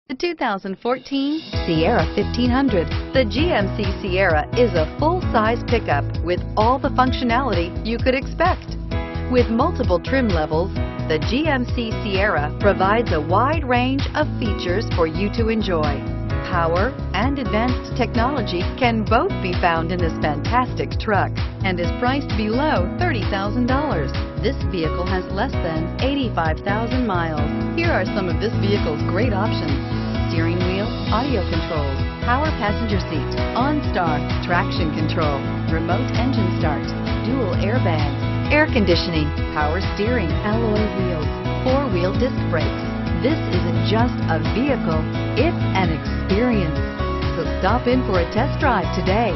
The 2014 Sierra 1500. The GMC Sierra is a full-size pickup with all the functionality you could expect. With multiple trim levels, the GMC Sierra provides a wide range of features for you to enjoy. Power and advanced technology can both be found in this fantastic truck and is priced below $30,000. This vehicle has less than 85,000 miles. Here are some of this vehicle's great options: steering wheel audio controls, power passenger seat, OnStar, traction control, remote engine start, dual airbags, air conditioning, power steering, alloy wheels, four-wheel disc brakes. This isn't just a vehicle, it's an experience. So stop in for a test drive today.